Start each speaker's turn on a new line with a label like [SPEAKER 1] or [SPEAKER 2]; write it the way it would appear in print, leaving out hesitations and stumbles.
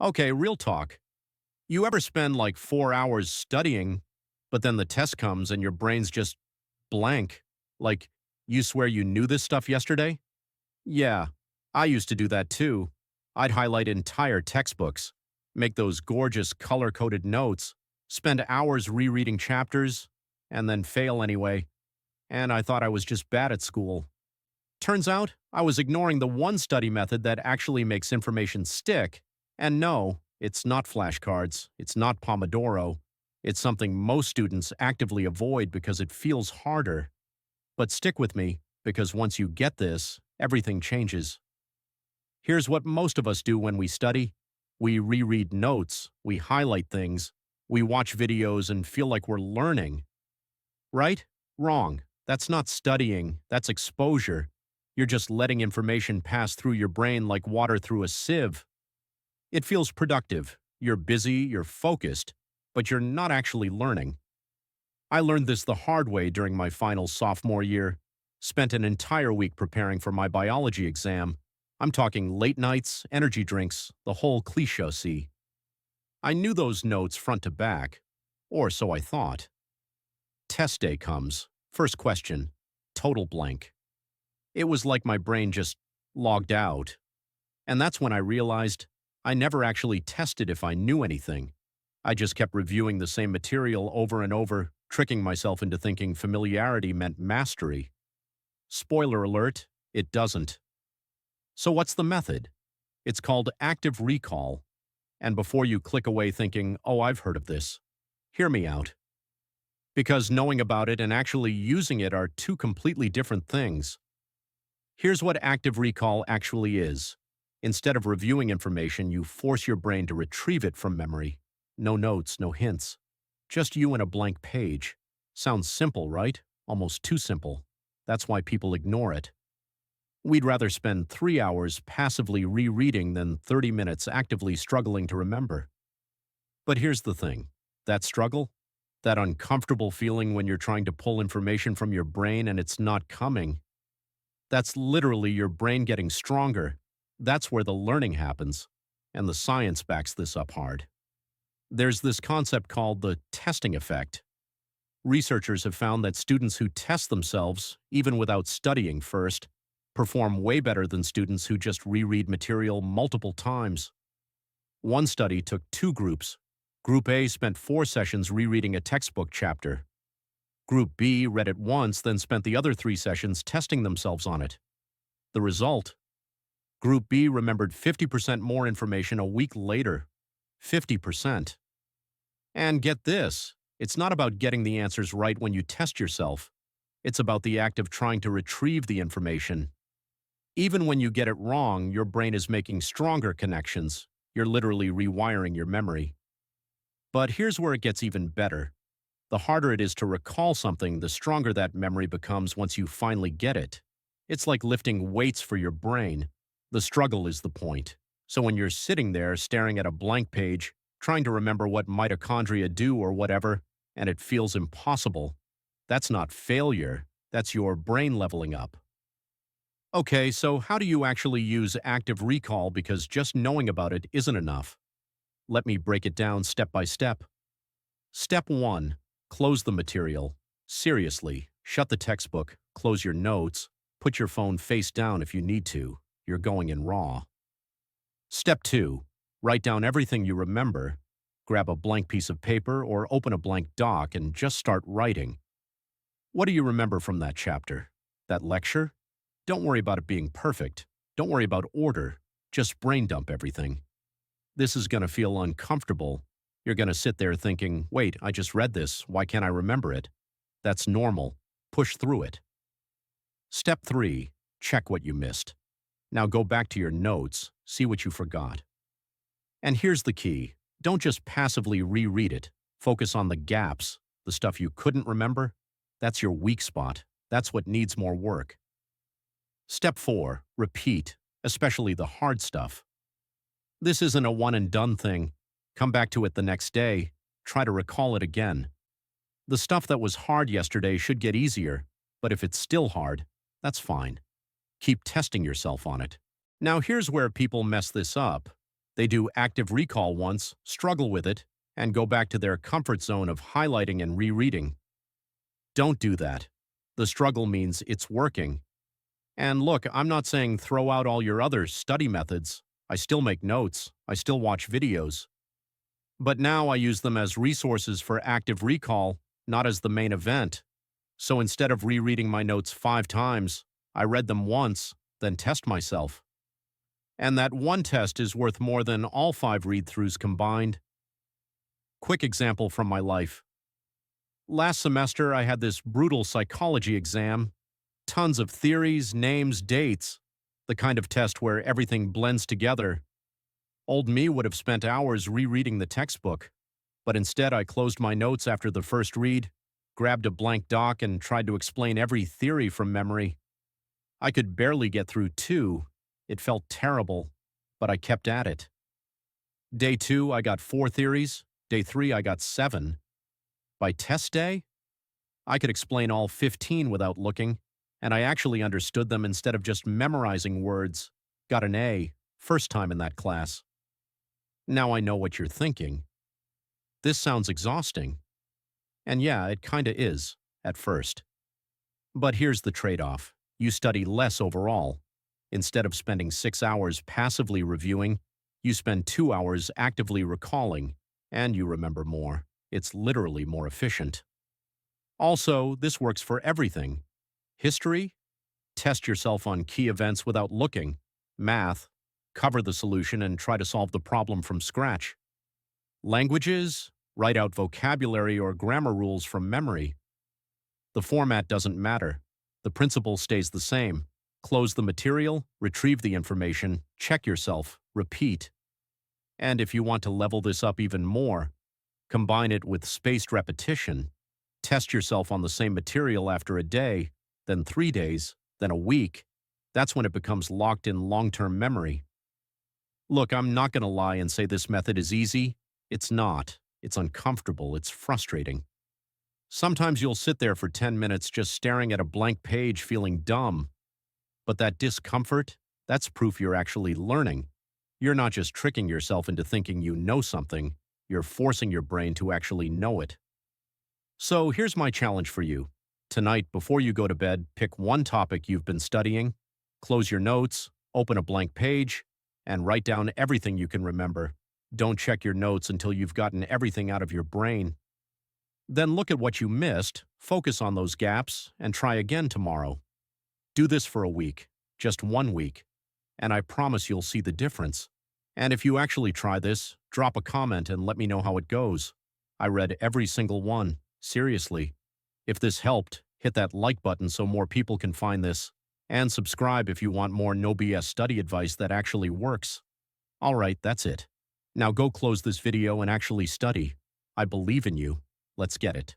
[SPEAKER 1] Okay, real talk. You ever spend like 4 hours studying, but then the test comes and your brain's just blank? Like, you swear you knew this stuff yesterday? Yeah, I used to do that too. I'd highlight entire textbooks, make those gorgeous color-coded notes, spend hours rereading chapters, and then fail anyway. And I thought I was just bad at school. Turns out, I was ignoring the one study method that actually makes information stick. And no, it's not flashcards, it's not Pomodoro. It's something most students actively avoid because it feels harder. But stick with me, because once you get this, everything changes. Here's what most of us do when we study. We reread notes, we highlight things, we watch videos and feel like we're learning. Right? Wrong. That's not studying, that's exposure. You're just letting information pass through your brain like water through a sieve. It feels productive. You're busy, you're focused, but you're not actually learning. I learned this the hard way during my final sophomore year. Spent an entire week preparing for my biology exam. I'm talking late nights, energy drinks, the whole cliché. I knew those notes front to back, or so I thought. Test day comes. First question. Total blank. It was like my brain just logged out. And that's when I realized I never actually tested if I knew anything. I just kept reviewing the same material over and over, tricking myself into thinking familiarity meant mastery. Spoiler alert, it doesn't. So what's the method? It's called active recall. And before you click away thinking, oh, I've heard of this, hear me out. Because knowing about it and actually using it are two completely different things. Here's what active recall actually is. Instead of reviewing information, you force your brain to retrieve it from memory. No notes, no hints. Just you and a blank page. Sounds simple, right? Almost too simple. That's why people ignore it. We'd rather spend 3 hours passively rereading than 30 minutes actively struggling to remember. But here's the thing. That struggle, that uncomfortable feeling when you're trying to pull information from your brain and it's not coming, that's literally your brain getting stronger. That's where the learning happens, and the science backs this up hard. There's this concept called the testing effect. Researchers have found that students who test themselves, even without studying first, perform way better than students who just reread material multiple times. One study took two groups. Group A spent 4 sessions rereading a textbook chapter. Group B read it once, then spent the other 3 sessions testing themselves on it. The result? Group B remembered 50% more information a week later. 50%. And get this, it's not about getting the answers right when you test yourself. It's about the act of trying to retrieve the information. Even when you get it wrong, your brain is making stronger connections. You're literally rewiring your memory. But here's where it gets even better. The harder it is to recall something, the stronger that memory becomes once you finally get it. It's like lifting weights for your brain. The struggle is the point. So when you're sitting there staring at a blank page, trying to remember what mitochondria do or whatever, and it feels impossible, that's not failure, that's your brain leveling up. Okay, so how do you actually use active recall, because just knowing about it isn't enough? Let me break it down step by step. Step 1. Close the material. Seriously, shut the textbook, close your notes, put your phone face down if you need to. You're going in raw. Step 2. Write down everything you remember. Grab a blank piece of paper or open a blank doc and just start writing. What do you remember from that chapter? That lecture? Don't worry about it being perfect. Don't worry about order. Just brain dump everything. This is going to feel uncomfortable. You're going to sit there thinking, wait, I just read this. Why can't I remember it? That's normal. Push through it. Step 3. Check what you missed. Now go back to your notes, see what you forgot. And here's the key. Don't just passively reread it. Focus on the gaps, the stuff you couldn't remember. That's your weak spot. That's what needs more work. Step 4. Repeat, especially the hard stuff. This isn't a one-and-done thing. Come back to it the next day. Try to recall it again. The stuff that was hard yesterday should get easier, but if it's still hard, that's fine. Keep testing yourself on it. Now here's where people mess this up. They do active recall once, struggle with it, and go back to their comfort zone of highlighting and rereading. Don't do that. The struggle means it's working. And look, I'm not saying throw out all your other study methods. I still make notes, I still watch videos. But now I use them as resources for active recall, not as the main event. So instead of rereading my notes 5 times, I read them once, then test myself. And that one test is worth more than all 5 read-throughs combined. Quick example from my life. Last semester, I had this brutal psychology exam. Tons of theories, names, dates. The kind of test where everything blends together. Old me would have spent hours rereading the textbook, but instead I closed my notes after the first read, grabbed a blank doc, and tried to explain every theory from memory. I could barely get through 2. It felt terrible, but I kept at it. Day 2, I got 4 theories. Day 3, I got 7. By test day, I could explain all 15 without looking, and I actually understood them instead of just memorizing words. Got an A, first time in that class. Now I know what you're thinking. This sounds exhausting. And yeah, it kinda is, at first. But here's the trade-off. You study less overall. Instead of spending 6 hours passively reviewing, you spend 2 hours actively recalling, and you remember more. It's literally more efficient. Also, this works for everything. History? Test yourself on key events without looking. Math? Cover the solution and try to solve the problem from scratch. Languages? Write out vocabulary or grammar rules from memory. The format doesn't matter. The principle stays the same. Close the material, retrieve the information, check yourself, repeat. And if you want to level this up even more, combine it with spaced repetition. Test yourself on the same material after a day, then 3 days, then a week. That's when it becomes locked in long-term memory. Look, I'm not going to lie and say this method is easy. It's not. It's uncomfortable. It's frustrating. Sometimes you'll sit there for 10 minutes just staring at a blank page feeling dumb. But that discomfort, that's proof you're actually learning. You're not just tricking yourself into thinking you know something. You're forcing your brain to actually know it. So here's my challenge for you. Tonight, before you go to bed, pick one topic you've been studying, close your notes, open a blank page, and write down everything you can remember. Don't check your notes until you've gotten everything out of your brain. Then look at what you missed, focus on those gaps, and try again tomorrow. Do this for a week, just 1 week, and I promise you'll see the difference. And if you actually try this, drop a comment and let me know how it goes. I read every single one, seriously. If this helped, hit that like button so more people can find this, and subscribe if you want more no BS study advice that actually works. Alright, that's it. Now go close this video and actually study. I believe in you. Let's get it.